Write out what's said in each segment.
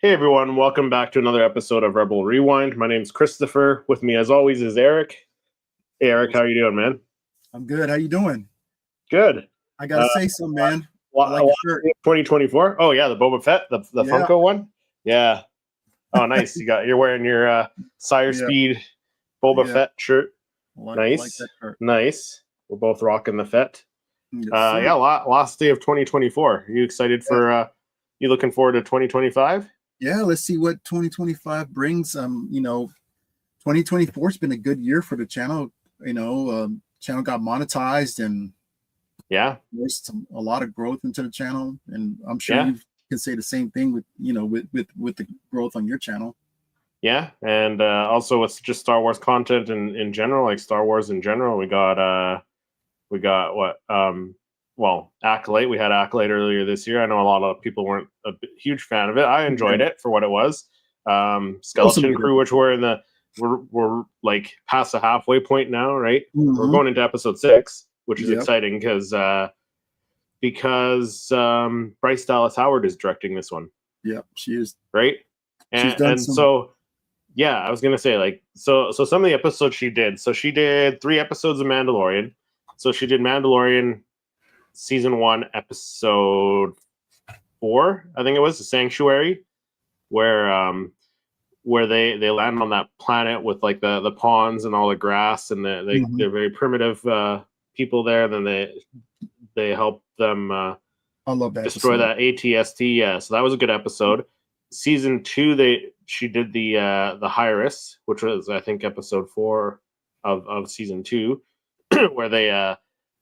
Hey everyone, welcome back to another episode of Rebel Rewind. My name's Christopher. With me as always is Eric. Hey Eric, how are you doing, man? I'm good. How you doing? Good. I gotta say something, man. I like your shirt. 2024. Oh yeah, the Boba Fett, the Yeah. Funko one. Yeah. Oh nice. You're wearing your Sire Yeah. Speed Boba Yeah. Fett shirt. I like Nice. that shirt. Nice. We're both rocking the Fett. Yes, sir. Yeah, last day of 2024. Are you excited for you looking forward to 2025? Yeah, let's see what 2025 brings. 2024 has been a good year for the channel. Channel got monetized, and Yeah. there's a lot of growth into the channel. And I'm sure you can say the same thing with the growth on your channel. Yeah, and also with just Star Wars content in general, like Star Wars in general, we got what Acolyte. We had Acolyte earlier this year. I know a lot of people weren't a huge fan of it. I enjoyed it for what it was. Skeleton Crew, which we're like past the halfway point now, right? Mm-hmm. We're going into episode 6, which is exciting because Bryce Dallas Howard is directing this one. Yeah, she is. Right? So yeah, I was gonna say, like, so some of the episodes she did. So she did 3 episodes of Mandalorian. So she did Mandalorian season 1, episode 4, I think it was, the Sanctuary, where they land on that planet with like the pawns and all the grass, and they're very primitive people there. Then they help them I love that destroy that ATST. Yeah, so that was a good episode. Season 2, she did the Hyrus, which was, I think, episode 4 of season 2, where they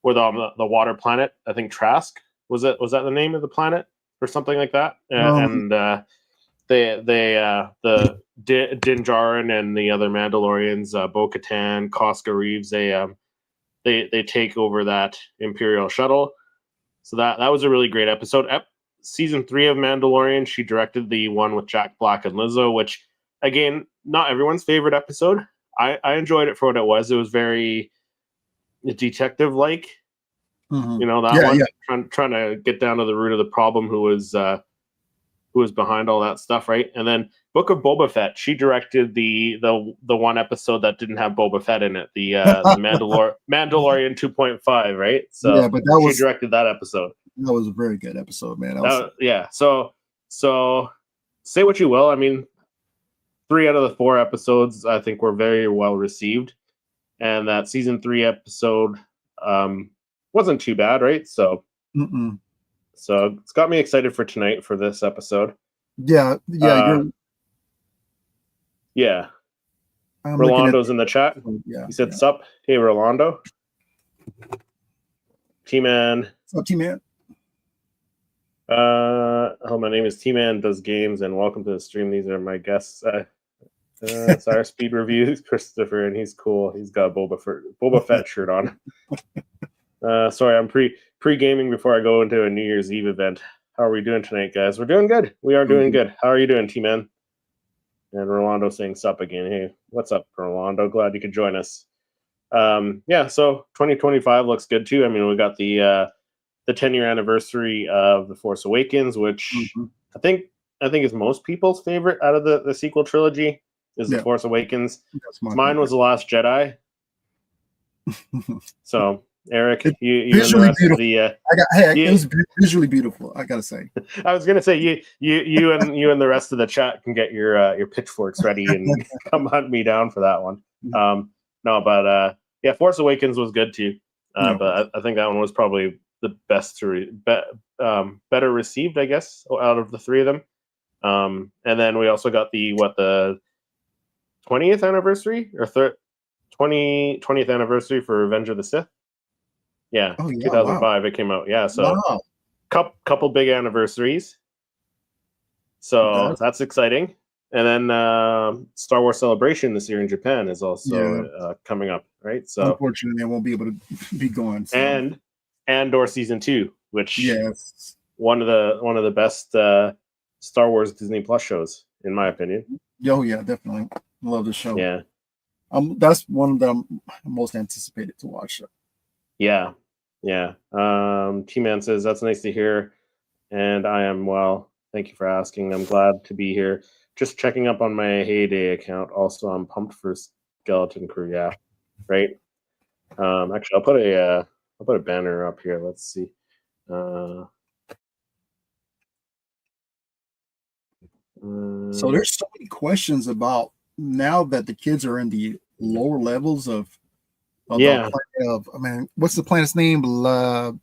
were the water planet. I think Trask was that the name of the planet or something like that. And the Din Djarin and the other Mandalorians, Bo-Katan, Koska Reeves, they take over that Imperial shuttle. So that was a really great episode. Season 3 of Mandalorian, she directed the one with Jack Black and Lizzo, which, again, not everyone's favorite episode. I enjoyed it for what it was. It was very detective-like. You know, that one, trying to get down to the root of the problem, who was behind all that stuff, right? And then Book of Boba Fett, she directed the one episode that didn't have Boba Fett in it, the Mandalorian 2.5, right? So yeah, but she directed that episode. That was a very good episode, man. Yeah. So say what you will. I mean, 3 out of the 4 episodes I think were very well received, and that season 3 episode wasn't too bad, right? So. So it's got me excited for tonight for this episode. Yeah. Rolando's in the chat. Yeah, he said, "Sup, hey Rolando." T-Man. What's up, T-Man? My name is T-Man Does Games, and welcome to the stream. These are my guests. It's our speed reviews, Christopher, and he's cool. He's got a Boba Fett shirt on. Sorry, I'm pre-gaming before I go into a New Year's Eve event. How are we doing tonight, guys? We're doing good. We are doing good. How are you doing, T-Man? And Rolando saying sup again. Hey, what's up, Rolando? Glad you could join us. So 2025 looks good too. I mean, we got the 10-year anniversary of The Force Awakens, which I think is most people's favorite out of the sequel trilogy is The Force Awakens. Mine was The Last Jedi. So Eric, you and the rest of the it was visually beautiful, I gotta say. I was gonna say you and the rest of the chat can get your pitchforks ready and come hunt me down for that one. Force Awakens was good too. But I think that one was probably the best better received, I guess, out of the 3 of them. And then we also got the 20th anniversary or 20th anniversary for Revenge of the Sith. Yeah, 2005 it came out. Yeah, so couple big anniversaries. So that's exciting. And then Star Wars Celebration this year in Japan is also coming up, right? So unfortunately, I won't be able to be going. So. And Andor season 2, which one of the best Star Wars Disney Plus shows, in my opinion. Oh yeah, definitely. Love the show. Yeah. That's one that I'm most anticipated to watch. Yeah. T-Man says, that's nice to hear. And I am well. Thank you for asking. I'm glad to be here. Just checking up on my Heyday account. Also, I'm pumped for Skeleton Crew. Yeah, right. Actually, I'll put a banner up here. Let's see. So there's so many questions about now that the kids are in the lower levels of yeah. I mean, what's the planet's name? I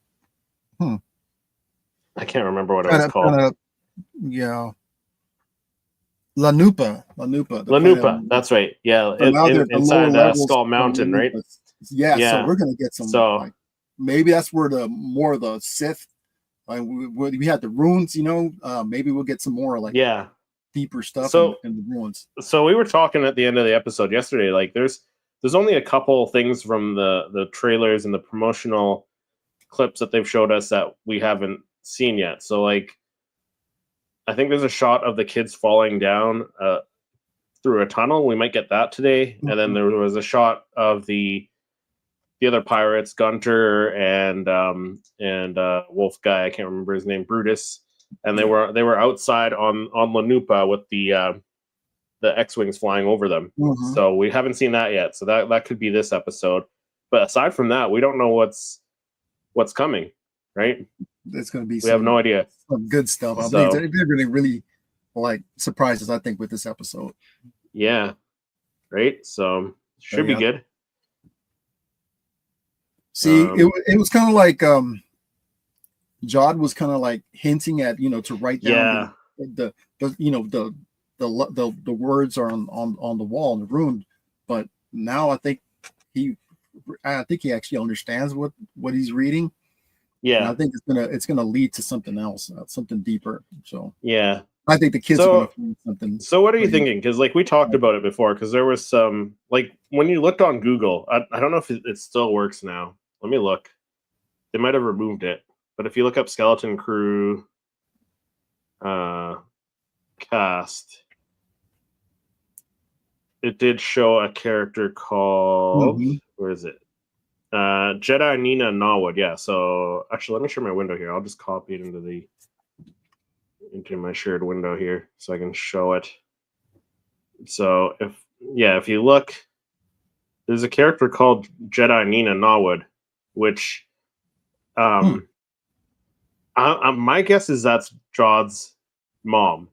can't remember what it was called. Yeah. Lanupa. Lanupa. That's right. Yeah. So inside Skull Mountain, right? Yeah. So we're going to get some, like, maybe that's where the more of the Sith, like we had the runes, you know, maybe we'll get some more like deeper stuff in the ruins. So we were talking at the end of the episode yesterday, like there's only a couple things from the trailers and the promotional clips that they've showed us that we haven't seen yet. So like I think there's a shot of the kids falling down through a tunnel. We might get that today. Mm-hmm. And then there was a shot of the other pirates, Gunter and Wolf guy, I can't remember his name, Brutus, and they were outside on Lanupa with the X-wings flying over them. Mm-hmm. So we haven't seen that yet. So that could be this episode. But aside from that, we don't know what's coming, right? It's going to be. We have no idea. Some good stuff. I think they're really, really like surprises. I think with this episode. Yeah. Right. So should be good. See, it was kind of like Jod was kind of like hinting at, you know, to write down the you know the words are on the wall in the room, but now I think he actually understands what he's reading. Yeah, and I think it's gonna lead to something else, something deeper. So yeah, I think the kids are gonna find something. So what are you thinking? Because like we talked about it before. Because there was some like when you looked on Google, I don't know if it still works now. Let me look. They might have removed it, but if you look up Skeleton Crew cast, it did show a character called where is it? Jedi Nina Norwood. Yeah. So actually, let me share my window here. I'll just copy it into my shared window here so I can show it. So if you look, there's a character called Jedi Nina Norwood, which my guess is that's Jod's mom,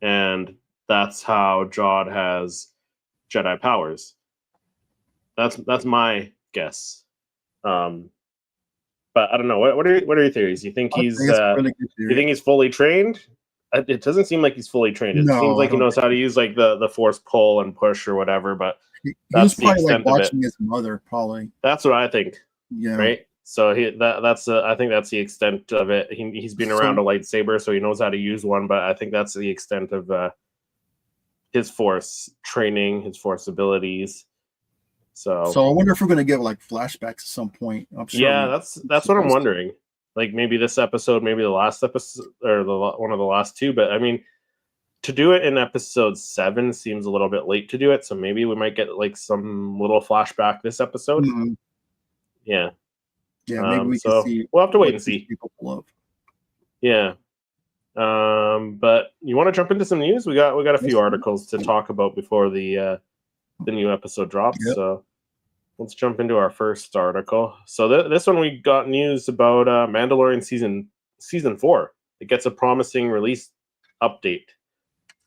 and that's how Jod has Jedi powers. That's my guess. But I don't know. What are your theories? You think he's you think he's fully trained? It doesn't seem like he's fully trained. It seems like he knows how to use like the force pull and push or whatever. But that's the extent like watching his mother. Probably that's what I think. Yeah. Right. So I think that's the extent of it. He's been around a lightsaber, so he knows how to use one. But I think that's the extent of his force training, his force abilities. So I wonder if we're going to get like flashbacks at some point. I'm sure. Yeah, that's what I'm wondering. Like maybe this episode, maybe the last episode, or one of the last two. But I mean, to do it in episode 7 seems a little bit late to do it. So maybe we might get like some little flashback this episode. Mm-hmm. Yeah. Yeah, maybe we can see. We'll have to wait and see. People love. Yeah. But you want to jump into some news? We got a few articles to talk about before the new episode drops. Yep. So let's jump into our first article. So this one we got news about Mandalorian season 4. It gets a promising release update.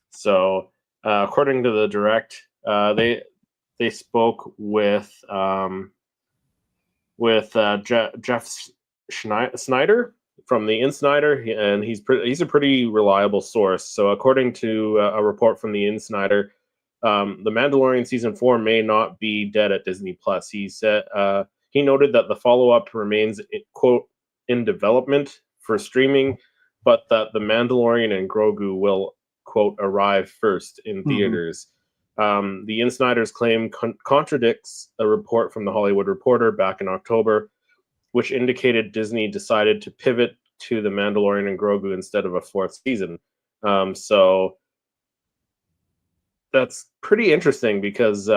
So according to the direct, they spoke with Jeff Snyder from the Insider, and he's a pretty reliable source. So according to a report from the Insider, the Mandalorian season 4 may not be dead at Disney Plus. He said he noted that the follow-up remains quote in development for streaming, but that the Mandalorian and Grogu will quote arrive first in theaters. The Insider's claim contradicts a report from the Hollywood Reporter back in October, which indicated Disney decided to pivot to the Mandalorian and Grogu instead of a 4th season. So that's pretty interesting because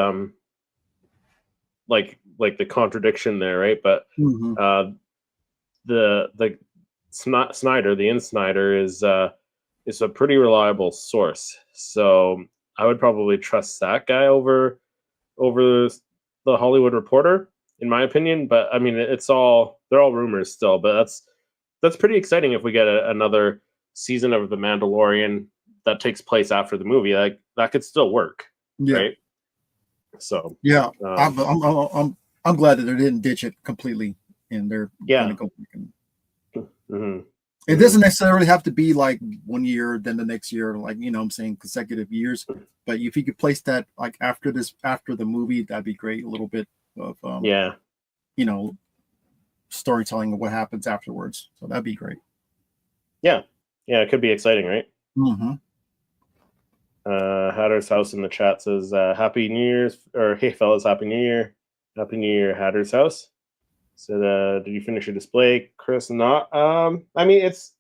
like the contradiction there, right? But the Snyder, the Snyder, is a pretty reliable source. So I would probably trust that guy over the Hollywood Reporter, in my opinion. But I mean, they're all rumors still. But that's pretty exciting if we get another season of The Mandalorian that takes place after the movie. Like that could still work, right? So yeah, I'm glad that they didn't ditch it completely, and they're going to go. Mm-hmm. It doesn't necessarily have to be like 1 year, then the next year, like, you know what I'm saying, consecutive years. But if you could place that like after the movie, that'd be great. A little bit of you know, storytelling of what happens afterwards. So that'd be great. Yeah, it could be exciting, right? Mm-hmm. Hatter's House in the chat says Happy New Year's, or hey fellas, Happy New Year. Happy New Year, Hatter's House. So did you finish your display, Chris? Not. I mean, it's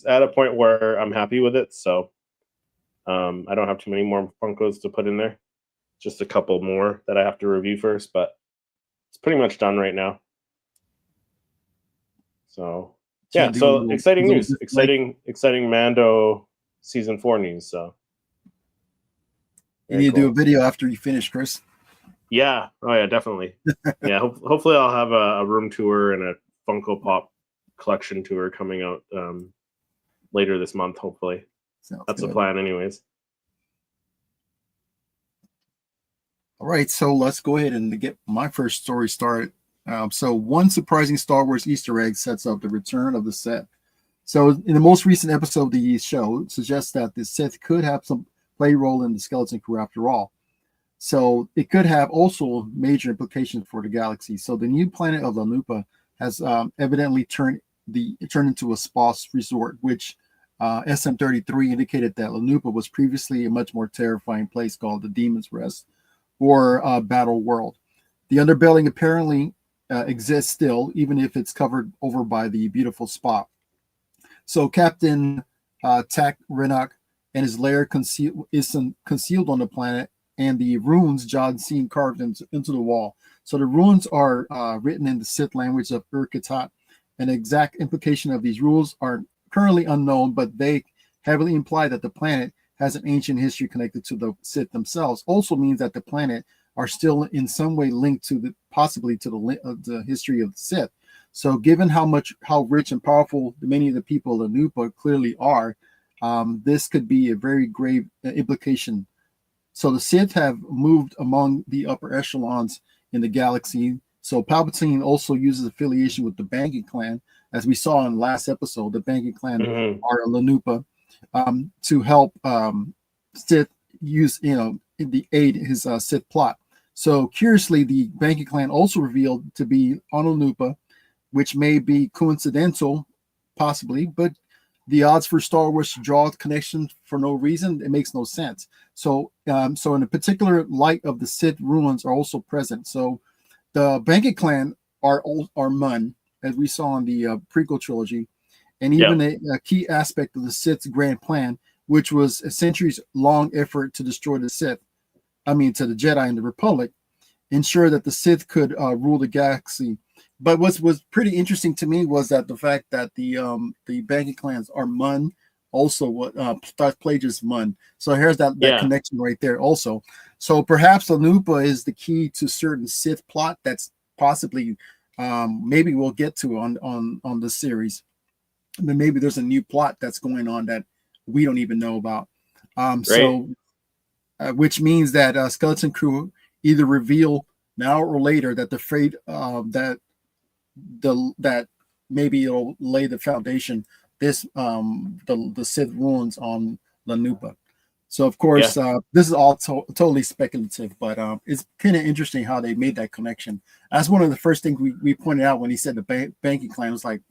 at a point where I'm happy with it. So I don't have too many more Funkos to put in there. Just a couple more that I have to review first, but it's pretty much done right now. So yeah, so exciting news. Exciting Mando season 4 news. So you need to do a video after you finish, Chris. Yeah. Oh yeah, definitely. Yeah. Hopefully I'll have a room tour and a Funko Pop collection tour coming out later this month. Hopefully, that's the plan, anyways. All right, so let's go ahead and get my first story started. So one surprising Star Wars Easter egg sets up the return of the Sith. So in the most recent episode of the show, it suggests that the Sith could have some play role in the Skeleton Crew after all. So it could have also major implications for the galaxy. So the new planet of Lanupa has evidently turned into a spa resort, which SM-33 indicated that Lanupa was previously a much more terrifying place called the Demon's Rest or Battle World. The underbelly apparently exists still, even if it's covered over by the beautiful spa. So Captain Tak Renok and his lair is concealed on the planet, and the runes John seen carved into the wall. So the runes are written in the Sith language of Ur-Katat. An exact implication of these rules are currently unknown, but they heavily imply that the planet has an ancient history connected to the Sith themselves. Also means that the planet are still in some way linked to possibly to the history of the Sith. So given how rich and powerful many of the people of Lanupa clearly are, this could be a very grave implication. So the Sith have moved among the upper echelons in the galaxy. So Palpatine also uses affiliation with the Banking Clan, as we saw in the last episode. The Banking Clan are Lanupa to help Sith use, the aid his Sith plot. So curiously, the Banking Clan also revealed to be on Lanupa, which may be coincidental, possibly, but the odds for Star Wars to draw connections for no reason, it makes no sense. So in a particular light of the Sith ruins are also present. So the Banking Clan are Mun, as we saw in the prequel trilogy, and even a key aspect of the Sith's grand plan, which was a centuries-long effort to destroy the Sith, to the Jedi and the Republic, ensure that the Sith could rule the galaxy. But what was pretty interesting to me was that the fact that the Banking Clans are Mun, also what Plagueis Mun. So here's that connection right there also. So perhaps Lanupa is the key to certain Sith plot that's possibly maybe we'll get to on the series. But maybe there's a new plot that's going on that we don't even know about. So which means that Skeleton Crew either reveal now or later that the fate that maybe it'll lay the foundation, the Sith ruins on Lanupa. So of course this is all totally speculative, but it's kind of interesting how they made that connection. That's one of the first things we pointed out when he said the Banking Clan. Was like,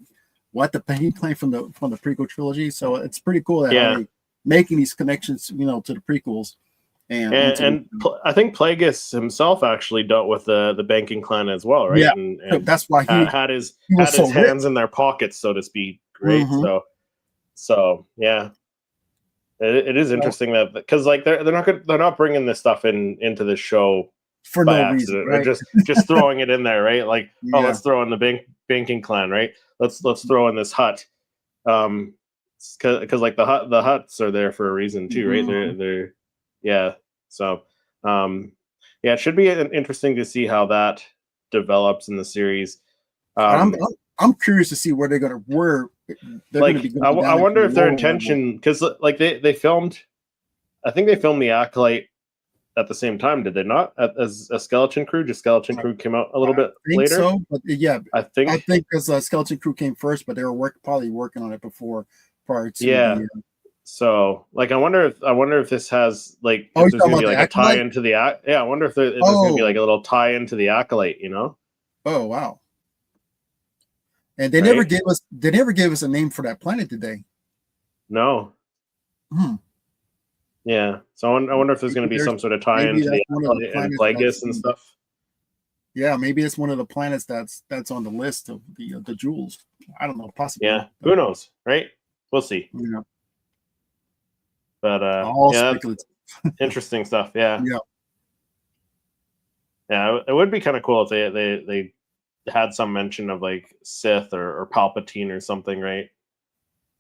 what, the Banking Clan from the prequel trilogy? So it's pretty cool that how they making these connections, to the prequels. And I think Plagueis himself actually dealt with the Banking Clan as well, right? Yeah, and that's why he had his so hands in their pockets, so to speak. Right. Mm-hmm. So yeah, it is interesting that because like they're not bringing this stuff into the show for by no accident, reason, right? Or just throwing it in there, right? Like let's throw in the banking clan, right? Let's throw in this hut, because like the huts are there for a reason too, right? They're yeah. So yeah, it should be interesting to see how that develops in the series. I'm curious to see where they're gonna be going I down wonder into if the their lore intention, because like they filmed, I think they filmed the Acolyte at the same time, did they not? As a Skeleton Crew, just Skeleton Crew came out a little bit think later. so, but yeah, I think because Skeleton Crew came first, but they were probably working on it prior to yeah. the. So like I wonder if this has like Oh, if you're there's talking gonna be about the like a tie Acolyte? into the yeah. I wonder if there's gonna be like a little tie into the Acolyte, you know? Oh wow! And they Right? never gave us a name for that planet, did they? No. Yeah. So I wonder if there's going to be some sort of tie into the Acolyte and Plagueis and stuff. Yeah, maybe it's one of the planets that's on the list of the jewels. I don't know, possibly. Yeah. Who knows, right? We'll see. Yeah. But all yeah, speculative. Interesting stuff. Yeah. Yeah. Yeah, it would be kind of cool if they had some mention of like Sith or Palpatine or something, right?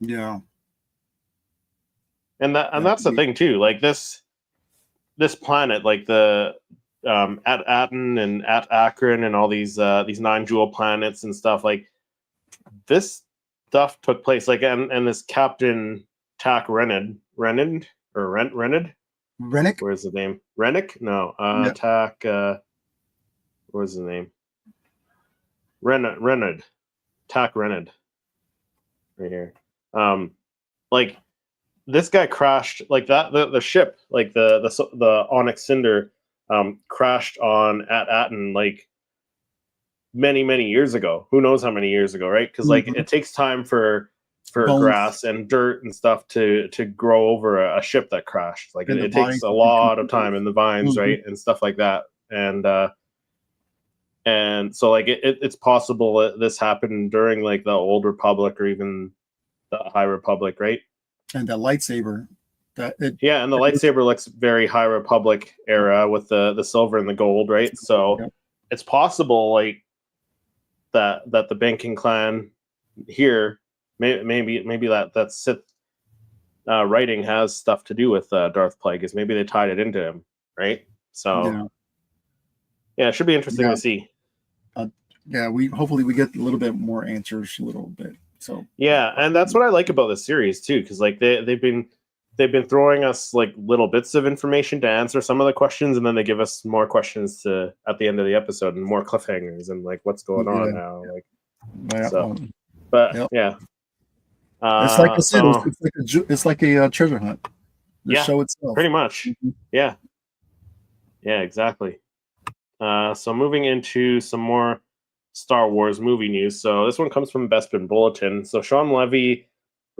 Yeah. And that's the thing too. Like this planet, like the at Aten and at Akron and all these 9 jewel planets and stuff, like this stuff took place. Like and this Captain Tak Renid, Renid. Where's the name? Rennick? No. Tak. Where's the name? Renid. Tak Renid. Right here. Like this guy crashed like that. The ship, like the Onyx Cinder, crashed on at Aten like many years ago. Who knows how many years ago, right? Because like it takes time for Bones. Grass and dirt and stuff to grow over a ship that crashed. Like it takes a lot of time in the vines, right, and stuff like that. And so like it's possible that this happened during like the Old Republic or even the High Republic, right? And the lightsaber. And the lightsaber looks very High Republic era with the silver and the gold, right? So it's possible like that the banking clan here maybe that Sith writing has stuff to do with Darth Plagueis. Maybe they tied it into him, right? So yeah, it should be interesting to see. We hopefully we get a little bit more answers a little bit. So yeah, and that's what I like about this series too, because like they've been throwing us like little bits of information to answer some of the questions, and then they give us more questions at the end of the episode and more cliffhangers and like what's going on now, like so. But yeah, it's like I said, it's like a treasure hunt. The show itself, pretty much. Yeah, exactly. So moving into some more Star Wars movie news. So this one comes from Bespin Bulletin. So Sean Levy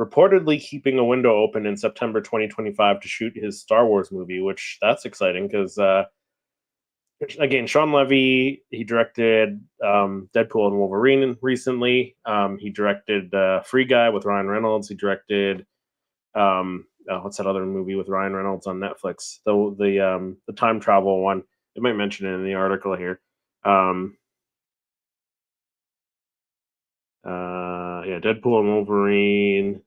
reportedly keeping a window open in September 2025 to shoot his Star Wars movie, which that's exciting because again, Sean Levy, he directed Deadpool and Wolverine recently. He directed Free Guy with Ryan Reynolds. He directed what's that other movie with Ryan Reynolds on Netflix? The time travel one. It might mention it in the article here. Deadpool and Wolverine.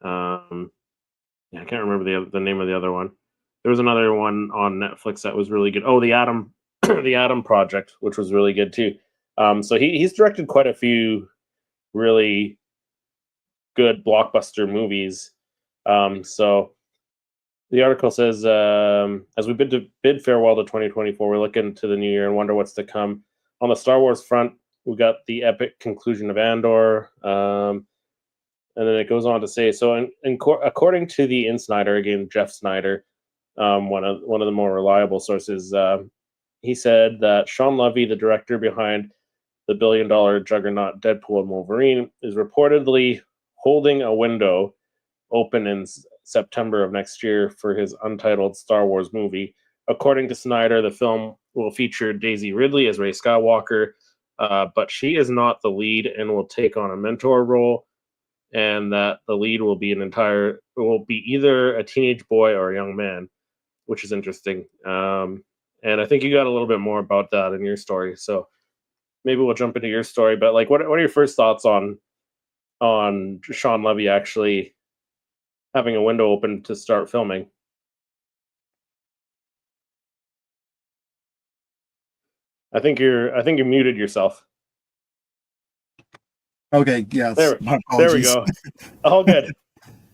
I can't remember the name of the other one. There was another one on Netflix that was really good. Oh, the Atom, the Atom Project, which was really good too. So he's directed quite a few really good blockbuster movies. So the article says, as we bid farewell to 2024, we're looking to the new year and wonder what's to come. On the Star Wars front, we got the epic conclusion of Andor. And then it goes on to say, so according to the Insider, again, Jeff Snyder, one of the more reliable sources, he said that Sean Levy, the director behind the billion-dollar juggernaut Deadpool and Wolverine, is reportedly holding a window open in September of next year for his untitled Star Wars movie. According to Snyder, the film will feature Daisy Ridley as Rey Skywalker, but she is not the lead and will take on a mentor role, and that the lead will be either a teenage boy or a young man, which is interesting. And I think you got a little bit more about that in your story. So maybe we'll jump into your story. But like, what are your first thoughts on Sean Levy actually having a window open to start filming? I think you muted yourself. Okay, yes. There My we apologies. go. All good.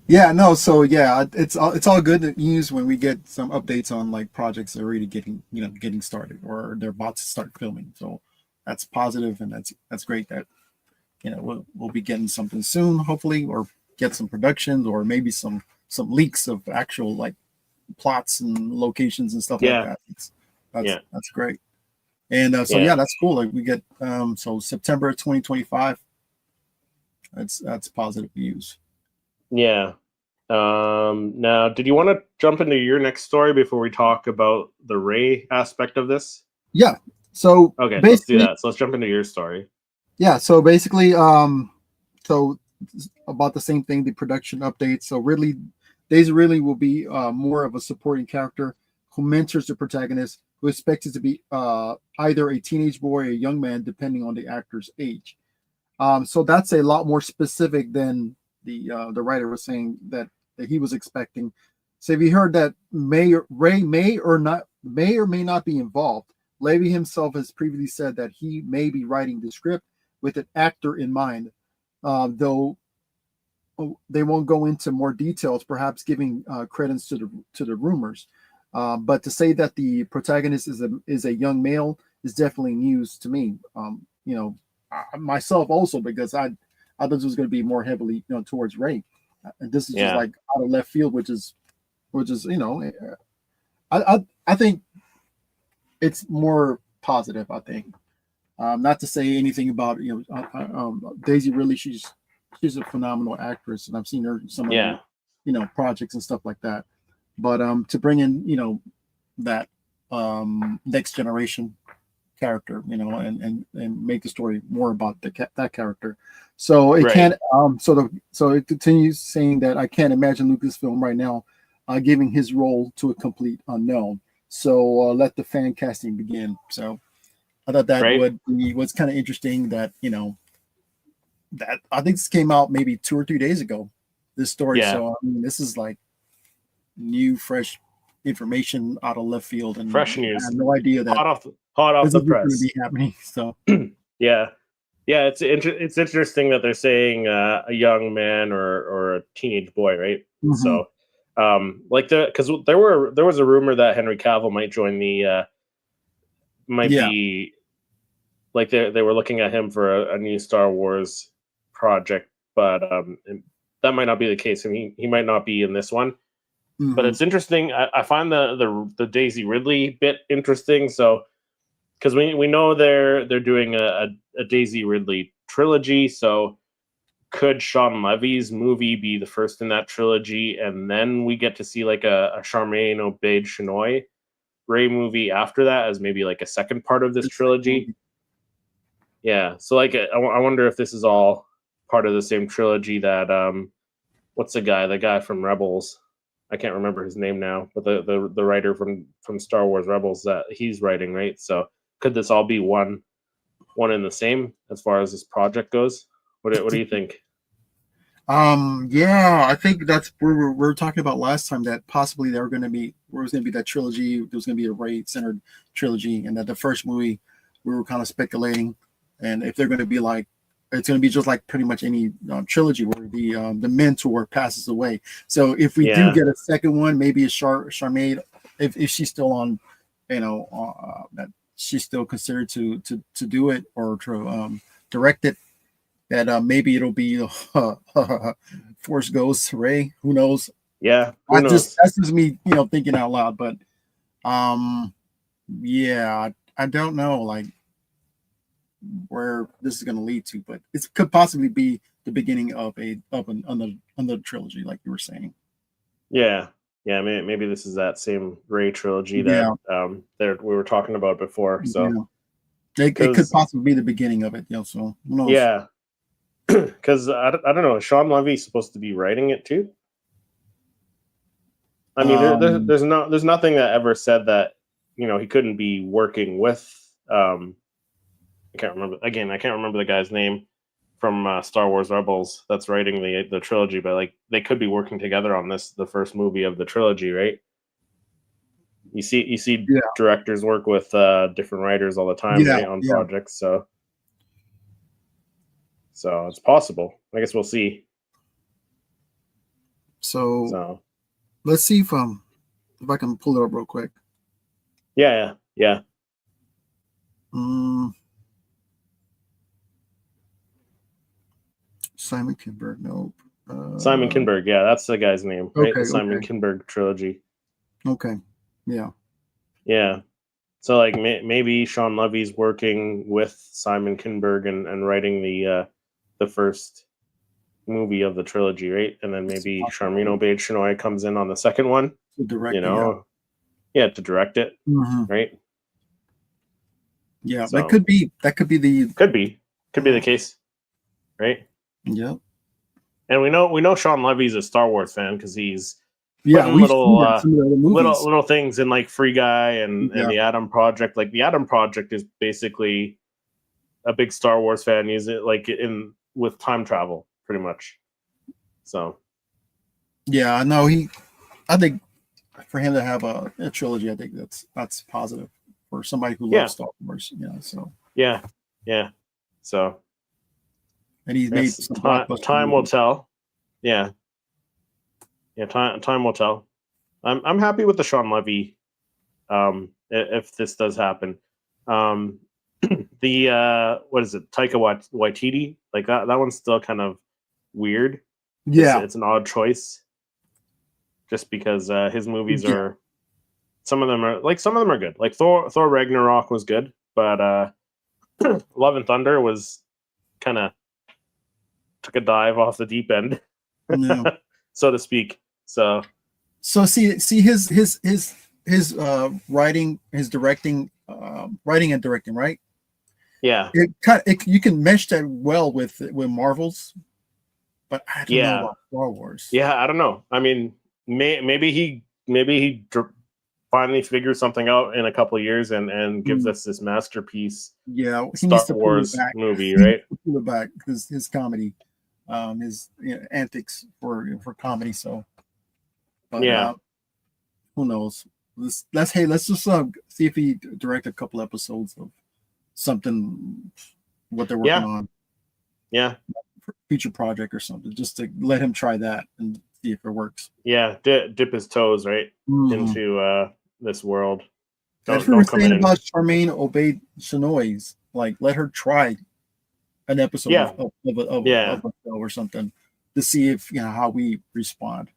Yeah, no, so yeah, it's all good news when we get some updates on like projects that are already getting started or they're about to start filming. So that's positive, and that's great that we'll be getting something soon, hopefully, or get some productions or maybe some leaks of actual like plots and locations and stuff like Yeah. that. Yeah. That's great. And so Yeah. yeah, that's cool. Like we get so September 2025. That's positive news. Yeah. Now, did you want to jump into your next story before we talk about the Ray aspect of this? Yeah. So Okay, let's do basically, that. So let's jump into your story. yeah. So basically, so about the same thing, the production update. So Daisy Ridley will be more of a supporting character who mentors the protagonist, who is expected to be either a teenage boy or a young man, depending on the actor's age. So that's a lot more specific than the writer was saying that he was expecting. So if you heard that Ray may or may not be involved, Levy himself has previously said that he may be writing the script with an actor in mind, though they won't go into more details, perhaps giving credence to the rumors. But to say that the protagonist is a young male is definitely news to me. Myself also, because I thought this was going to be more heavily towards Ray, and this is just like out of left field, which is I think it's more positive. I think not to say anything about Daisy. Really, she's a phenomenal actress, and I've seen her in some other projects and stuff like that. But to bring in that next generation character, and make the story more about that character. So it can't. So it continues saying that I can't imagine Lucasfilm right now giving his role to a complete unknown. So let the fan casting begin. So I thought that was kind of interesting. That that I think this came out maybe 2 or 3 days ago. This story. Yeah. So I mean, this is like new, fresh information out of left field, and fresh news. I had no idea that hot off the press. Going to be happening. So yeah, it's interesting that they're saying a young man or a teenage boy, right? Mm-hmm. So, because there was a rumor that Henry Cavill might join the be like they were looking at him for a new Star Wars project, but that might not be the case, and he might not be in this one. Mm-hmm. But it's interesting. I find the Daisy Ridley bit interesting. So, because we know they're doing a Daisy Ridley trilogy. So, could Sean Levy's movie be the first in that trilogy, and then we get to see like a Charmaine Obaid-Chinoy Ray movie after that as maybe like a second part of this trilogy? Yeah. So like I wonder if this is all part of the same trilogy that what's the guy from Rebels? I can't remember his name now, but the writer from Star Wars Rebels that he's writing, right? So could this all be one and the same as far as this project goes? What do you think? Yeah, I think that's where we were talking about last time, that possibly there was going to be that trilogy. There was going to be a Ray centered trilogy, and that the first movie we were kind of speculating, and if they're going to be like, it's going to be just like pretty much any trilogy where the mentor passes away. So if we do get a second one, maybe it's Charmaine, if she's still on, that she's still considered to do it or to direct it, that maybe it'll be Force Ghost Ray. Who knows? Yeah, that's just me, thinking out loud. But yeah, I don't know like where this is going to lead to, but it could possibly be the beginning of another trilogy, like you were saying. Yeah, maybe this is that same Ray trilogy that we were talking about before. So it could possibly be the beginning of it. So who knows? Yeah, because I don't know. Is Sean Levy supposed to be writing it too? I mean, there's nothing that ever said that he couldn't be working with can't remember the guy's name from Star Wars Rebels that's writing the trilogy, but like they could be working together on the first movie of the trilogy, right? You see Yeah. directors work with different writers all the time, Yeah. right, on Yeah. projects. So it's possible. I guess we'll see. So let's see if I can pull it up real quick. Yeah. Simon Kinberg, nope. Simon Kinberg, yeah, that's the guy's name, right? Okay, The Simon Kinberg trilogy. Okay, yeah. So like maybe Sean Levy's working with Simon Kinberg and writing the first movie of the trilogy, right? And then maybe Sharmeen Obaid-Chinoy comes in on the second one, to direct, to direct it, right? Yeah, so, that could be the case, right? Yeah. And we know Sean Levy's a Star Wars fan because he's we've little things in like Free Guy and the Adam Project. Like the Adam Project is basically a big Star Wars fan. Use it like with time travel, pretty much. So yeah, no, I think for him to have a trilogy, I think that's positive for somebody who loves Star Wars. So so. And he's made some time will tell. Yeah. Time will tell. I'm happy with the Sean Levy. If this does happen, the what is it? Taika Waititi, like that one's still kind of weird. Yeah, it's an odd choice. Just because his movies are, some of them are good. Like Thor Ragnarok was good, but Love and Thunder was kind of took a dive off the deep end, so to speak. So see his writing, his directing, writing and directing, right? Yeah, you can mesh that well with Marvel's, but I don't know about Star Wars. Yeah, I don't know. I mean, maybe he finally figures something out in a couple of years and gives us this masterpiece. Yeah, he Star needs to Wars movie, right? Pull it back because his comedy, his antics for comedy. So, but, who knows? Let's just see if he direct a couple episodes of something, what they're working on. Yeah, future project or something, just to let him try that and see if it works. Yeah, dip his toes right into this world. That's what we're saying about Sharmeen Obaid-Chinoy's. Like, let her try an episode of a show or something to see if how we respond.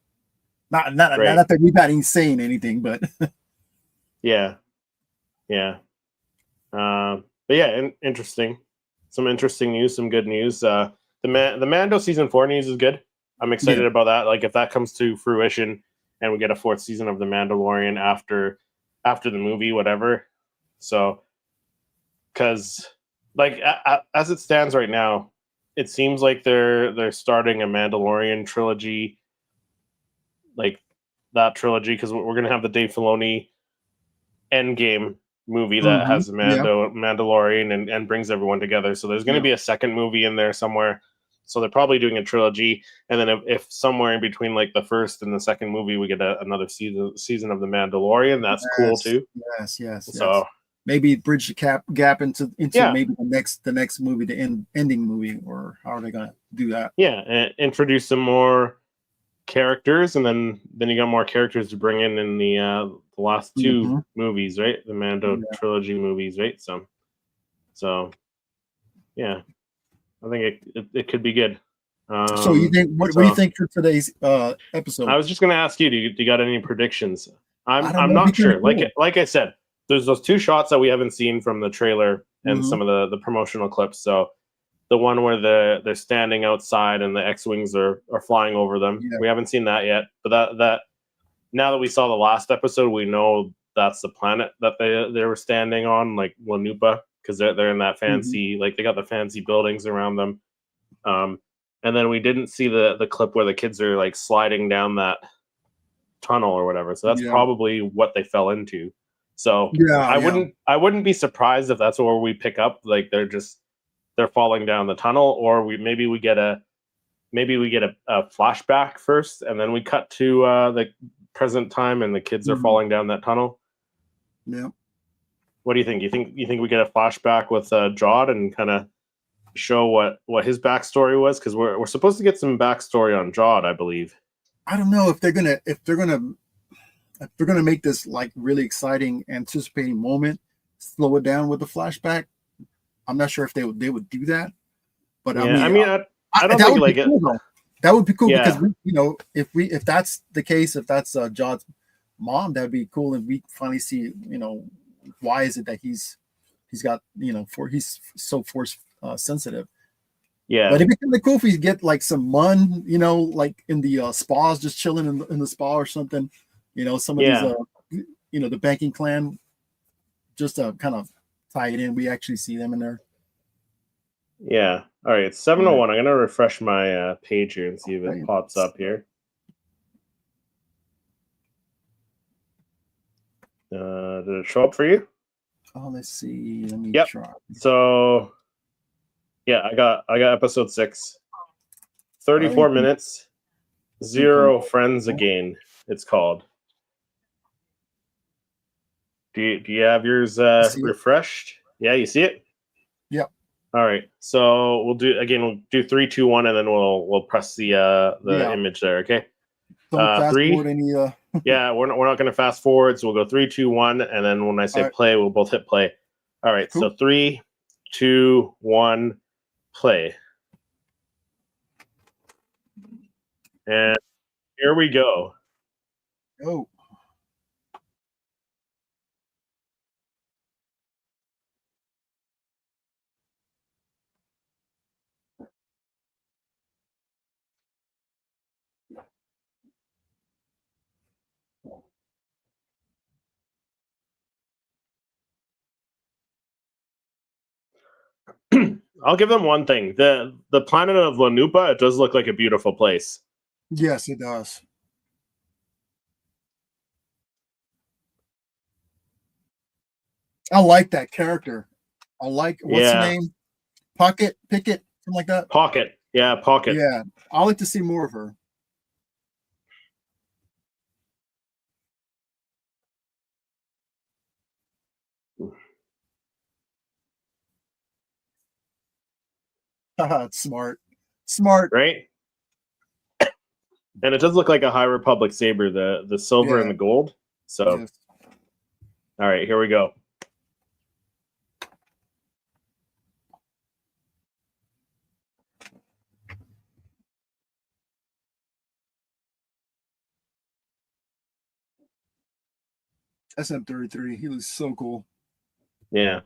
Not that we've got any saying anything, but but interesting. Some interesting news, some good news. The Mando season 4 news is good. I'm excited about that. Like, if that comes to fruition and we get a 4th season of The Mandalorian after the movie, whatever. So, because like as it stands right now, it seems like they're starting a Mandalorian trilogy, like that trilogy, because we're gonna have the Dave Filoni Endgame movie that has Mandalorian and brings everyone together. So there's gonna be a second movie in there somewhere. So they're probably doing a trilogy, and then if somewhere in between, like the first and the second movie, we get another season of The Mandalorian, that's cool too. Yes. So maybe bridge the gap into maybe the next movie, the ending movie, or how are they gonna do that? Yeah, and introduce some more characters, and then you got more characters to bring in the last 2 movies, right? The Mando trilogy movies, right? So yeah. I think it could be good. So you think what do you think for today's episode? I was just going to ask you, do you got any predictions? I'm not sure. Like I said, there's those 2 shots that we haven't seen from the trailer and some of the promotional clips. So the one where they're standing outside and the X-wings are flying over them. Yeah. We haven't seen that yet. But that now that we saw the last episode, we know that's the planet that they were standing on, like Lanupa. Because they're in that fancy, like they got the fancy buildings around them, and then we didn't see the clip where the kids are like sliding down that tunnel or whatever. So that's probably what they fell into. So Yeah, I wouldn't be surprised if that's where we pick up. Like they're falling down the tunnel, or maybe we get a flashback first, and then we cut to the present time, and the kids are falling down that tunnel. Yeah. What do you think? You think we get a flashback with Jod and kind of show what his backstory was? Because we're supposed to get some backstory on Jod, I believe. I don't know if they're gonna make this like really exciting, anticipating moment, slow it down with the flashback. I'm not sure if they would do that, but yeah, I mean, I don't that think would like be cool, though. That would be cool Yeah. because if that's the case, if that's Jod's mom, that'd be cool, and we finally see why is it that he's got he's so force sensitive. Yeah, but it'd be kind of cool if we get like some Mun, like in the spas, just chilling in the spa or something. Some of these the banking clan, just to kind of tie it in. We actually see them in there. Yeah. All right, it's 7:01. I'm gonna refresh my page here and see if it pops up here. Did it show up for you? Oh, let's see. Let me try. So, yeah, I got episode 6. 34 minutes. Zero friends again. It's called. Do you have yours refreshed? Yeah, you see it? Yep. All right. So we'll do 3, 2, 1, and then we'll press the image there. Okay. Don't fast 3. forward any. Yeah, we're not going to fast forward. So we'll go 3, 2, 1, and then when I say play, we'll both hit play. All right. Cool. So 3, 2, 1, play. And here we go. Oh. I'll give them one thing. The planet of Lanupa, it does look like a beautiful place. Yes, it does. I like that character. I like what's the name? Pickett, something like that. Pocket. Yeah, Pocket. Yeah. I like to see more of her. It's smart, right? And it does look like a High Republic saber, the silver and the gold. So, yes. All right, here we go. SM-33. He looks so cool. Yeah.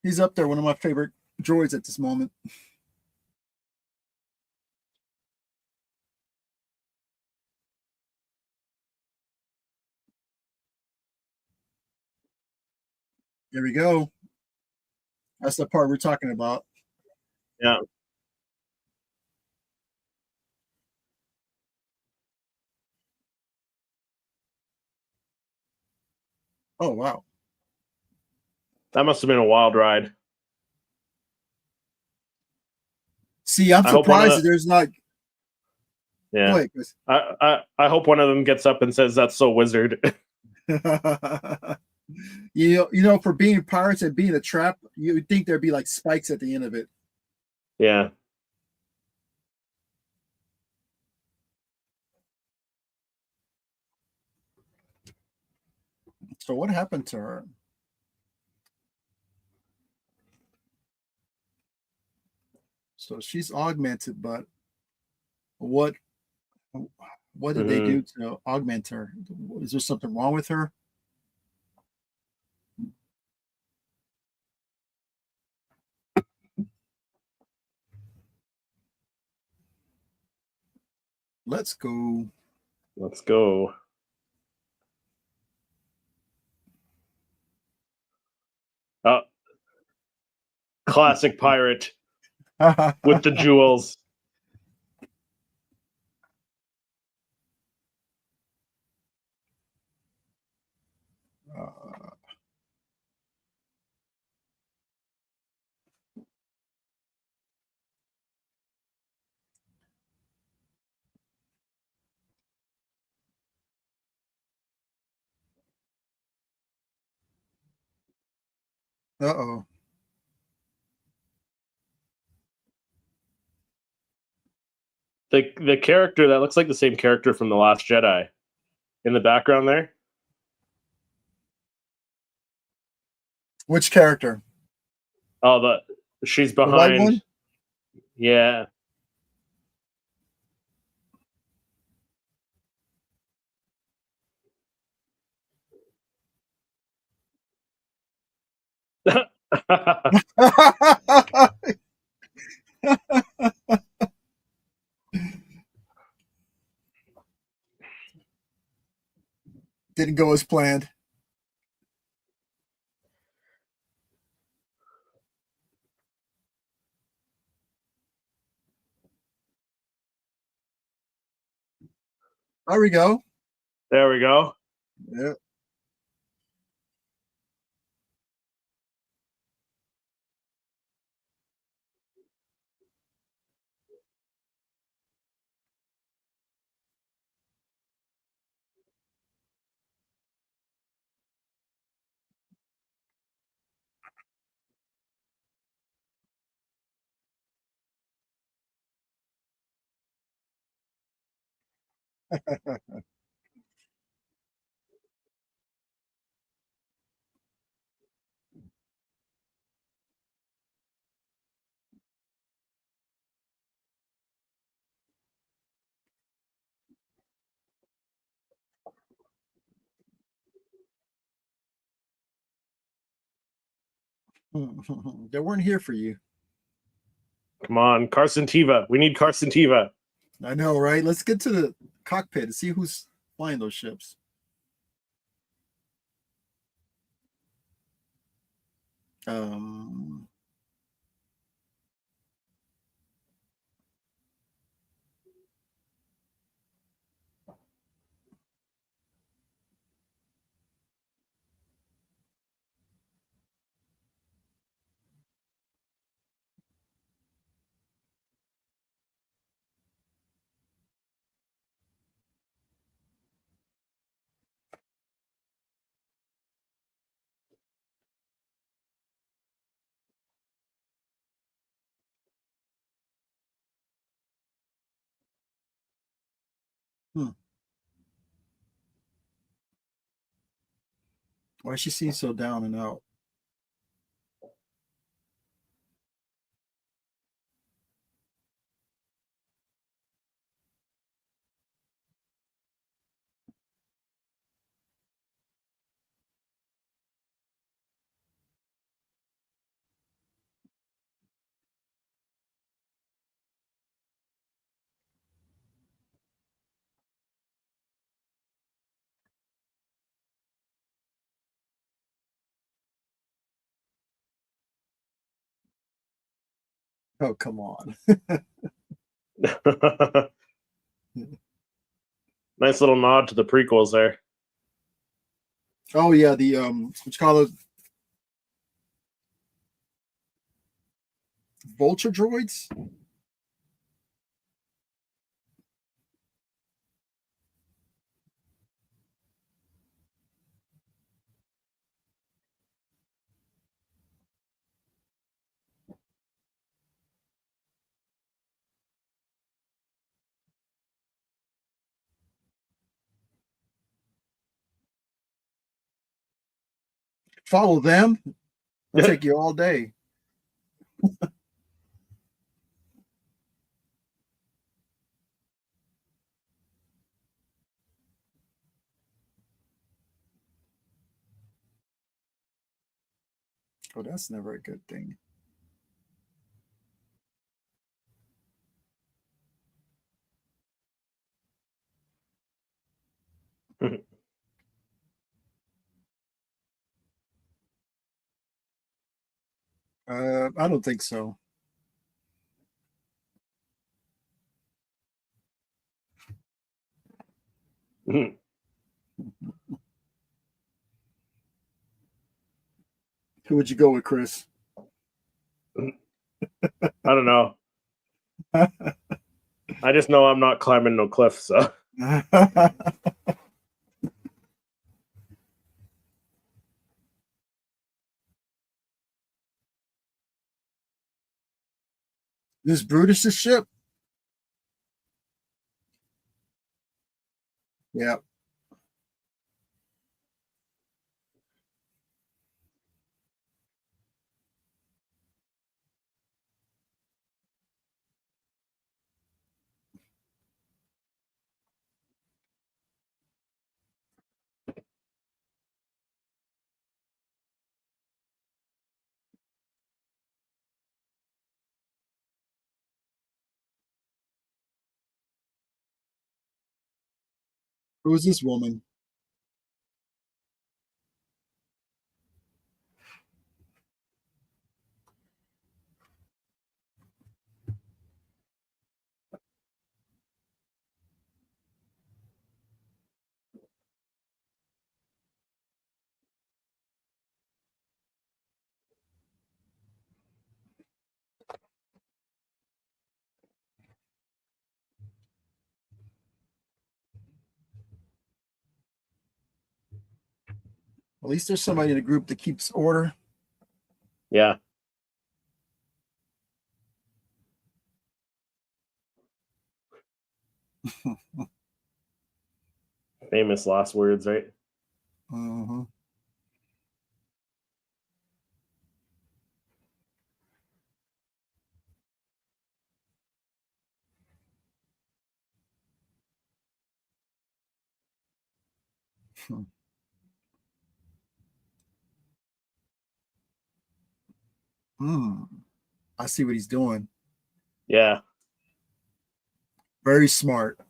He's up there, one of my favorite droids at this moment. There we go. That's the part we're talking about. Yeah. Oh, wow. That must have been a wild ride. See, I'm surprised there's not. Yeah. I hope one of them gets up and says, "That's so wizard." For being pirates and being a trap, you would think there'd be like spikes at the end of it. Yeah. So what happened to her? So she's augmented, but what did they do to augment her? Is there something wrong with her? Let's go. Let's go. Oh, classic pirate with the jewels. Uh-oh. The character that looks like the same character from The Last Jedi in the background there. Which character? Oh, she's The white behind. one? Yeah. Didn't go as planned. There we go. There we go. Yeah. They weren't here for you. Come on, Carson Teva. We need Carson Teva. I know, right? Let's get to the cockpit and see who's flying those ships. Um, hmm. Why she seems so down and out? Oh, come on. Nice little nod to the prequels there. Oh yeah, the what you call those vulture droids? Follow them? It'll take you all day. Oh, that's never a good thing. I don't think so. Who would you go with, Chris? I don't know. I just know I'm not climbing no cliff, so. This Brutus's ship? Yeah. Who is this woman? At least there's somebody in the group that keeps order. Yeah. Famous last words, right? Mm-hmm. I see what he's doing. Yeah. Very smart.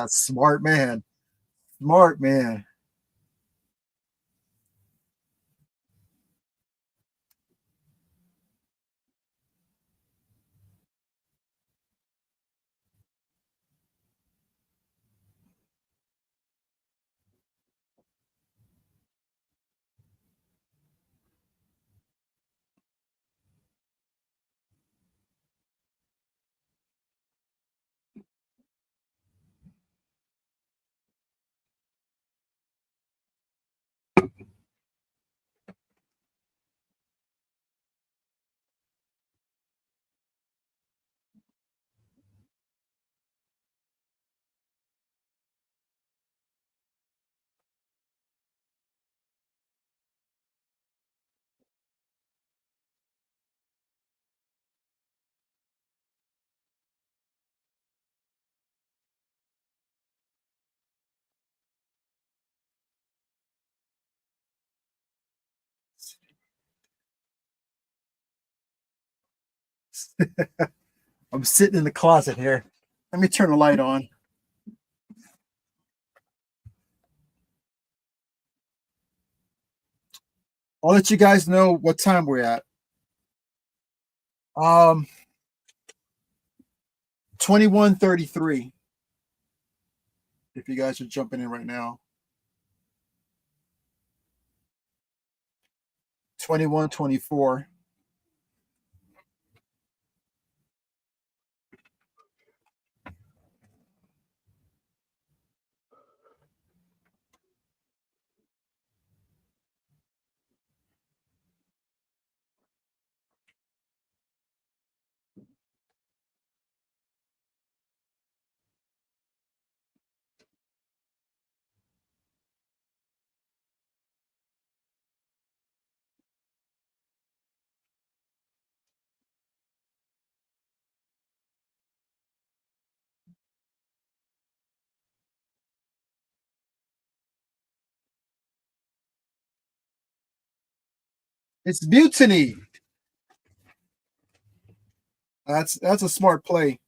Smart man. Smart man. I'm sitting in the closet here. Let me turn the light on. I'll let you guys know what time we're at. 21:33. If you guys are jumping in right now. 21:24. It's mutiny. That's a smart play.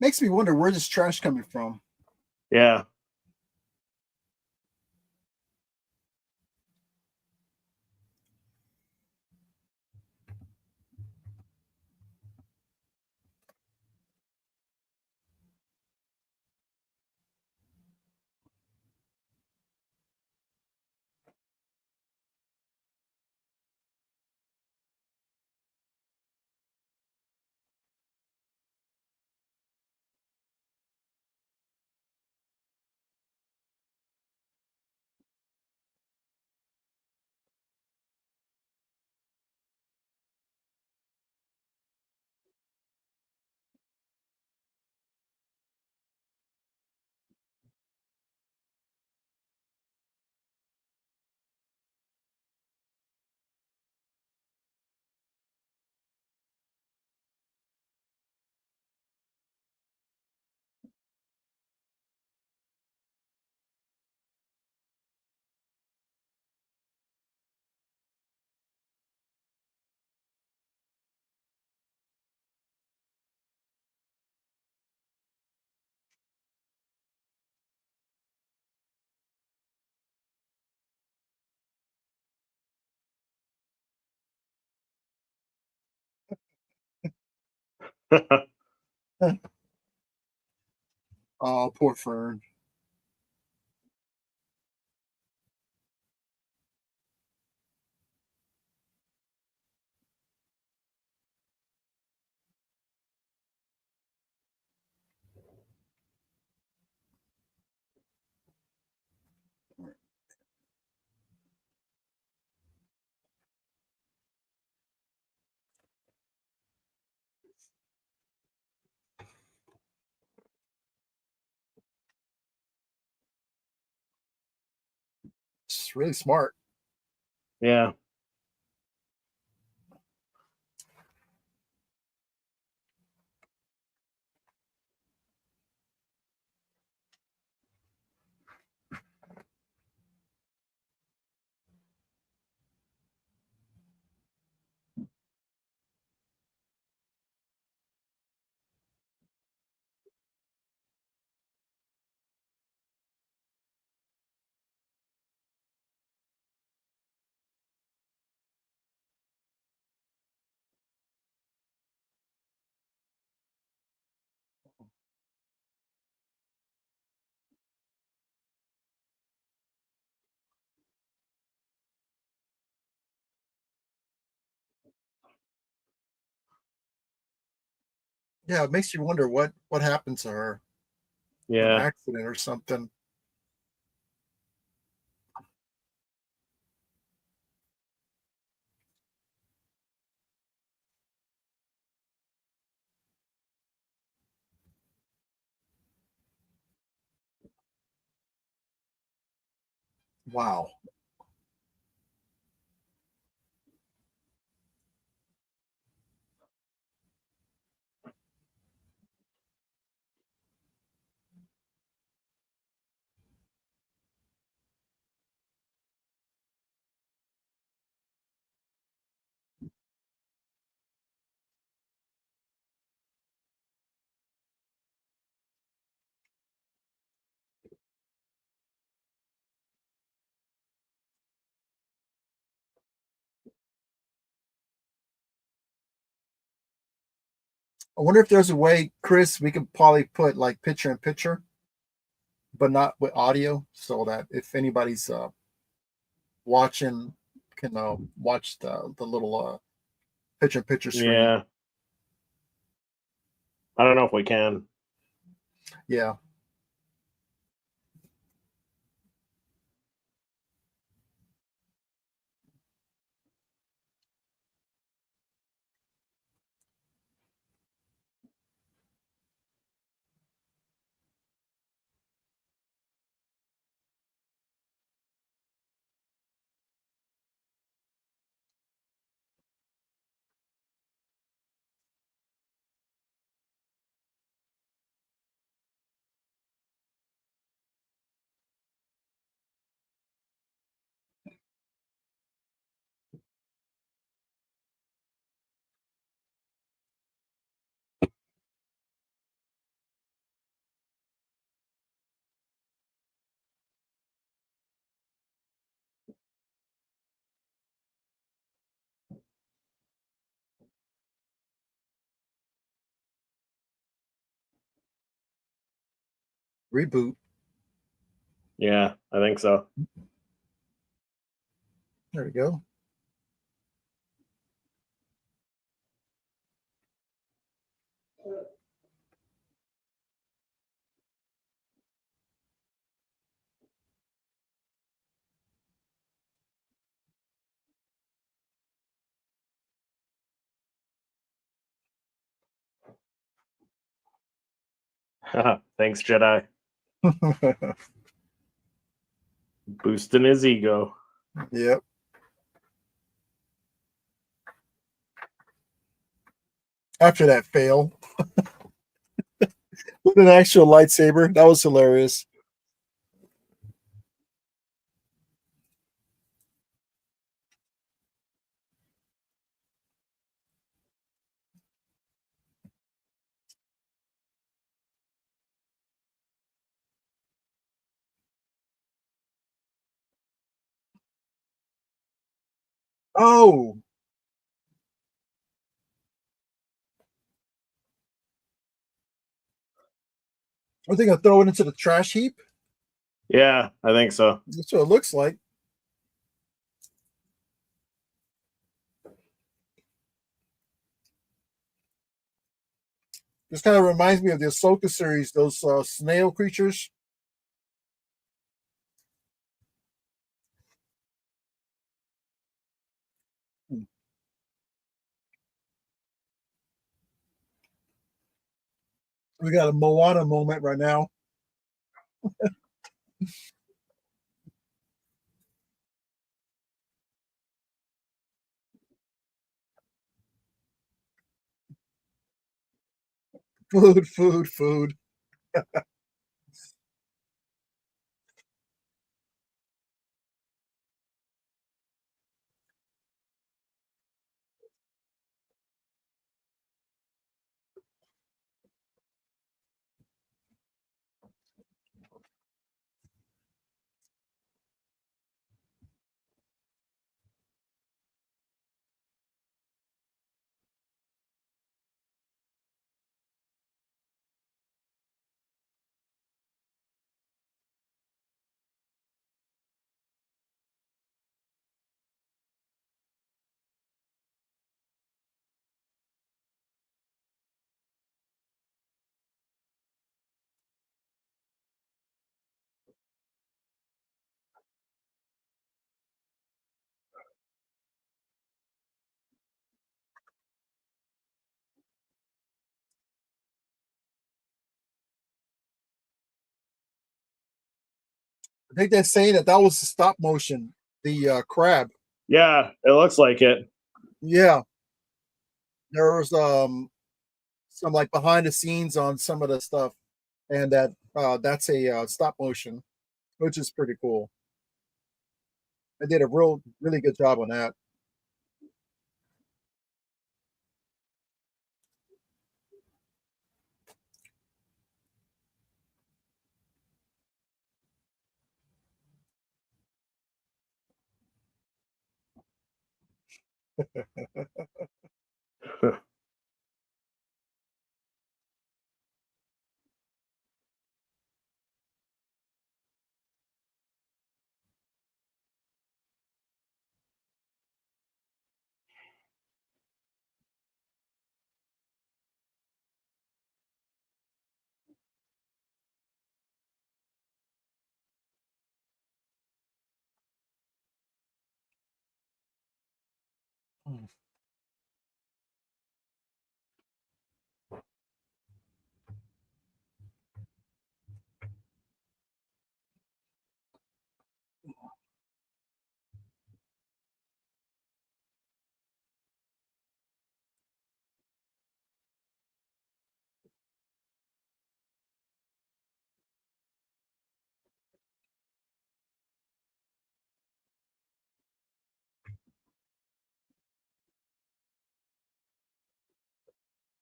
Makes me wonder where this trash coming from. Yeah. Oh, poor Fern. It's really smart. Yeah. Yeah, it makes you wonder what happened to her. An Yeah. accident or something. Wow. I wonder if there's a way, Chris, we could probably put like picture in picture, but not with audio, so that if anybody's watching can watch the little picture in picture screen. Yeah. I don't know if we can. Yeah. Reboot. Yeah, I think so. There we go. Thanks, Jedi. Boosting his ego. Yep. After that fail with an actual lightsaber, that was hilarious. Oh, I think I throw it into the trash heap. Yeah, I think so. That's what it looks like. This kind of reminds me of the Ahsoka series, those snail creatures. We got a Moana moment right now. Food, food, food. I think they're saying that was the stop motion, the crab. Yeah, it looks like it. Yeah, there was some like behind the scenes on some of the stuff, and that's a stop motion, which is pretty cool. They did a really good job on that.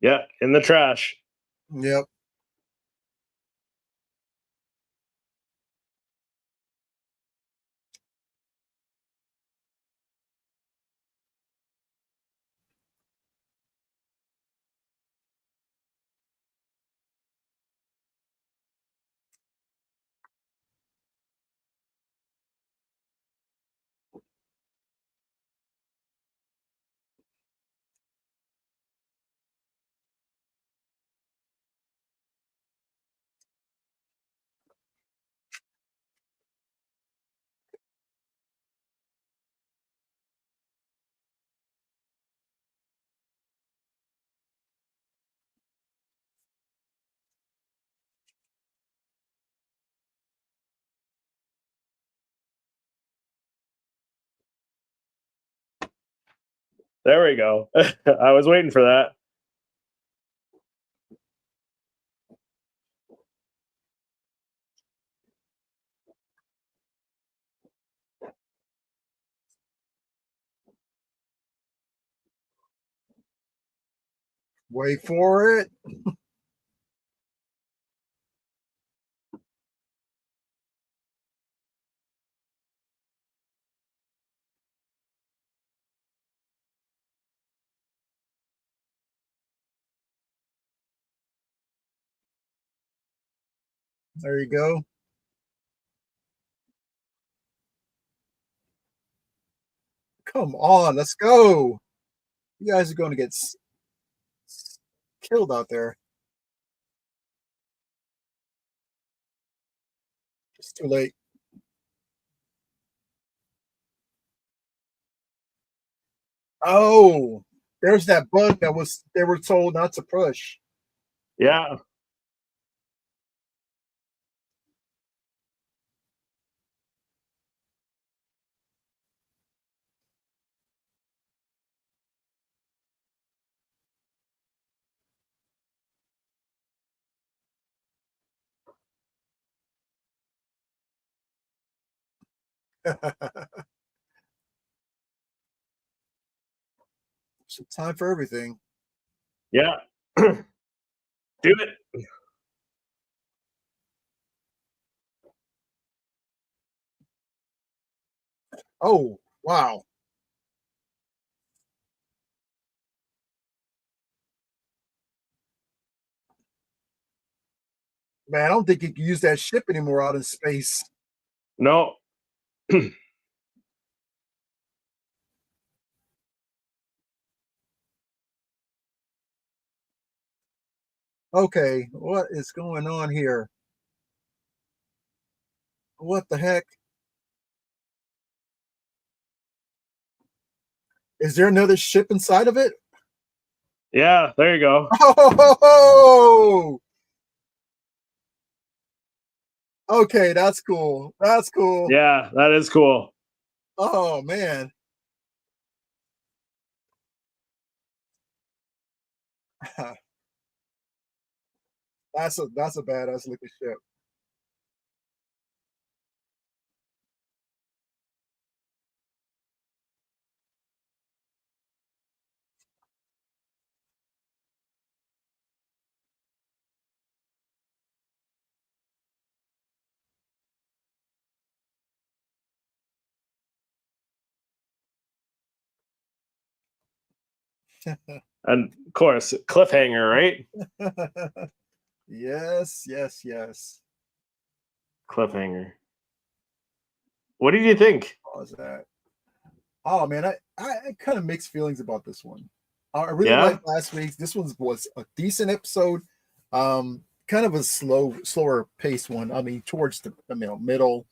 Yeah, in the trash. Yep. There we go. I was waiting for that. Wait for it. There you go. Come on, let's go. You guys are going to get killed out there. It's too late. Oh, there's that button that they were told not to push. Yeah. Some time for everything. Yeah. Do it. Oh, wow. Man, I don't think you can use that ship anymore out in space. No. Okay, what is going on here? What the heck? Is there another ship inside of it? Yeah, there you go. Oh, okay, that's cool. That's cool. Yeah, that is cool. Oh man. That's a badass looking ship. And of course, cliffhanger, right? Yes, yes, yes. Cliffhanger. What did you think? What was that? Oh man, I kind of mixed feelings about this one. I really Yeah? liked last week's. This one was a decent episode. Kind of a slower paced one. I mean, towards the middle,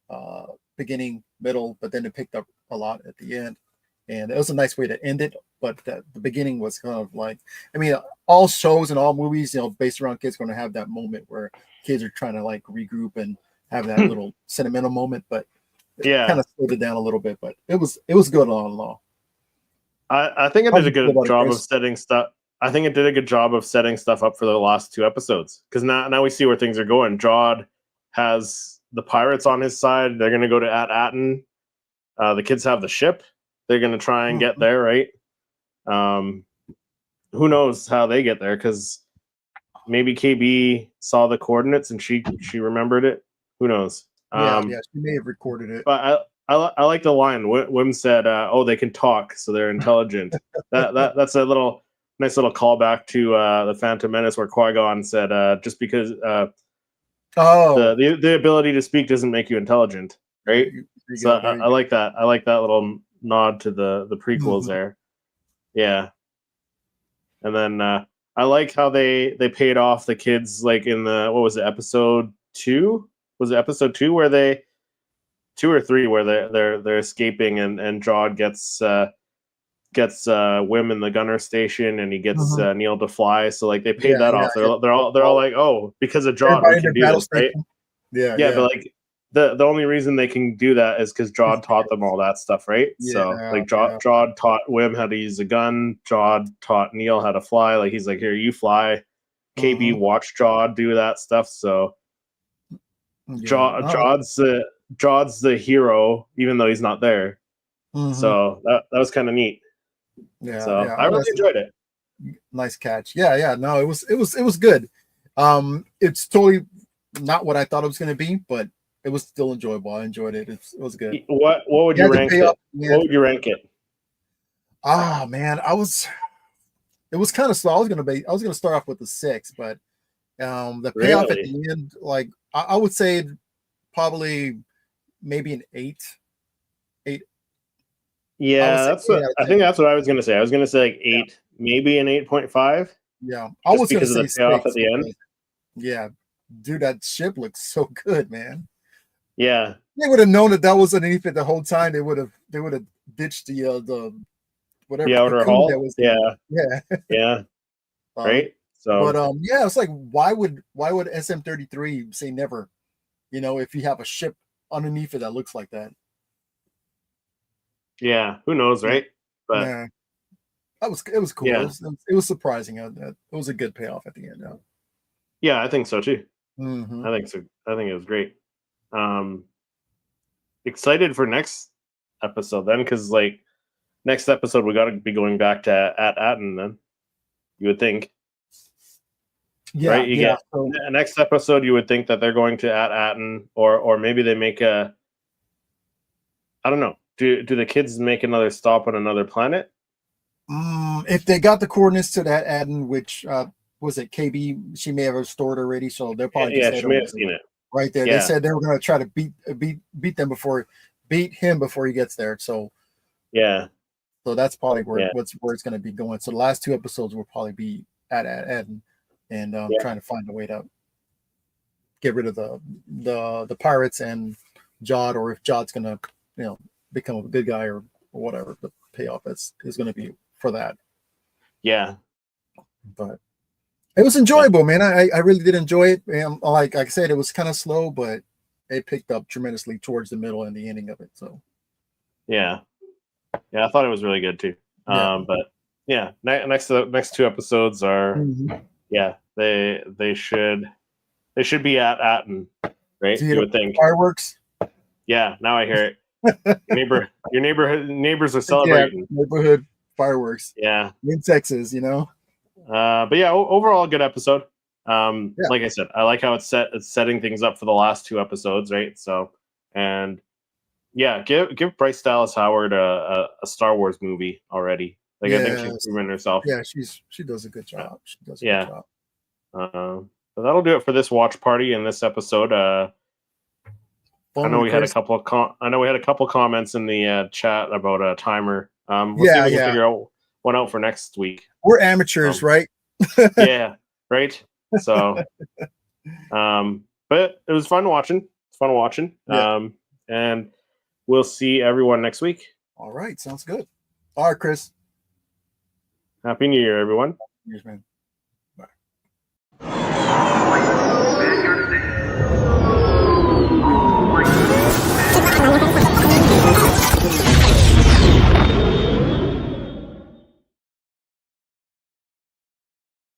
uh, beginning, middle, but then it picked up a lot at the end, and it was a nice way to end it. But the beginning was kind of like, I mean, all shows and all movies, based around kids, going to have that moment where kids are trying to like regroup and have that little sentimental moment, but kind Yeah. of slowed it down a little bit. But it was good all in all. I think it How did did a you feel good about it, job of Chris? setting stuff. I think it did a good job of setting stuff up for the last two episodes. Because now we see where things are going. Jod has the pirates on his side. They're gonna go to Atten. The kids have the ship. They're gonna try and get Mhm. there, right? Um, who knows how they get there? Because maybe KB saw the coordinates and she remembered it. Who knows? Yeah, yeah, she may have recorded it. But I like the line. Wim said, "Oh, they can talk, so they're intelligent." That's a nice little callback to the Phantom Menace, where Qui-Gon said, "Just because Oh, the ability to speak doesn't make you intelligent, right?" there you So go. There you I like that. I like that little nod to the go. prequels Mhm. there. Yeah, and then I like how they paid off the kids, like in the, what was it, episode two? Was it episode two where they, two or three, where they're escaping and Jod gets Wim in the gunner station and he gets Mhm. Neil to fly. So like they paid Yeah, that yeah, off. yeah. They're all like, oh, because of Jod we Everybody in can their do battle this, right? station. Yeah, Yeah, yeah. but like the only reason they can do that is because Jod taught them all that stuff, right? So like Jod taught Wim how to use a gun. Jod taught Neil how to fly. Like he's like, here, you fly. KB watched Jod do that stuff. So Jod's the hero, even though he's not there. So that was kind of neat. Yeah. So I really enjoyed it. Nice catch. Yeah. No, it was good. It's totally not what I thought it was going to be, but it was still enjoyable. I enjoyed it. It was good. What would you rank it? What would you rank it? Ah, man, it was kind of slow. I was gonna start off with a 6, but the payoff at the end, like I would say probably maybe an 8. Yeah, I think that's what I was gonna say. I was gonna say like 8, maybe an 8.5. Yeah, I was because of the payoff at the end. Yeah, dude, that ship looks so good, man. Yeah, they would have known that was underneath it the whole time. They would have ditched the whatever the outer hull. That was yeah. Right. So, but yeah, it's like why would SM-33 say never? You know, if you have a ship underneath it that looks like that. Yeah, who knows, right? But yeah, it was cool. Yeah. It was surprising. It was a good payoff at the end. Yeah, I think so too. I think so. I think it was great. Excited for next episode then, because like next episode we got to be going back to at Atten then. You would think. Yeah, right. You get next episode. You would think that they're going to at Atten, or maybe they make a. I don't know. Do the kids make another stop on another planet? If they got the coordinates to that Atten, which was it KB? She may have restored already, so they're probably she may have seen it right there. Yeah. They said they were going to try to beat him before he gets there. So yeah, so that's probably where it's going to be going. So the last 2 episodes will probably be at Atten, and trying to find a way to get rid of the pirates and Jod, or if Jod's going to become a good guy or whatever. The payoff is going to be for that. Yeah, but it was enjoyable, man. I really did enjoy it. And like I said, it was kind of slow, but it picked up tremendously towards the middle and the ending of it. So yeah, I thought it was really good too. But yeah, next 2 episodes are they should be at Atten, right? You would think fireworks. Yeah, now I hear it. Your neighbors are celebrating. Neighborhood fireworks. Yeah, in Texas, But yeah, overall good episode. Like I said, I like how it's setting things up for the last 2 episodes, right? So, and yeah, give Bryce Dallas Howard a Star Wars movie already. Like I think she's proven herself. Yeah, she does a good job. She does a good job. So that'll do it for this watch party in this episode. I know we had a couple of comments in the chat about a timer. We'll see if we can figure out one out for next week. We're amateurs, right? Yeah, right. So, but it was fun watching. And we'll see everyone next week. All right, sounds good. All right, Chris. Happy New Year, everyone. Cheers, man.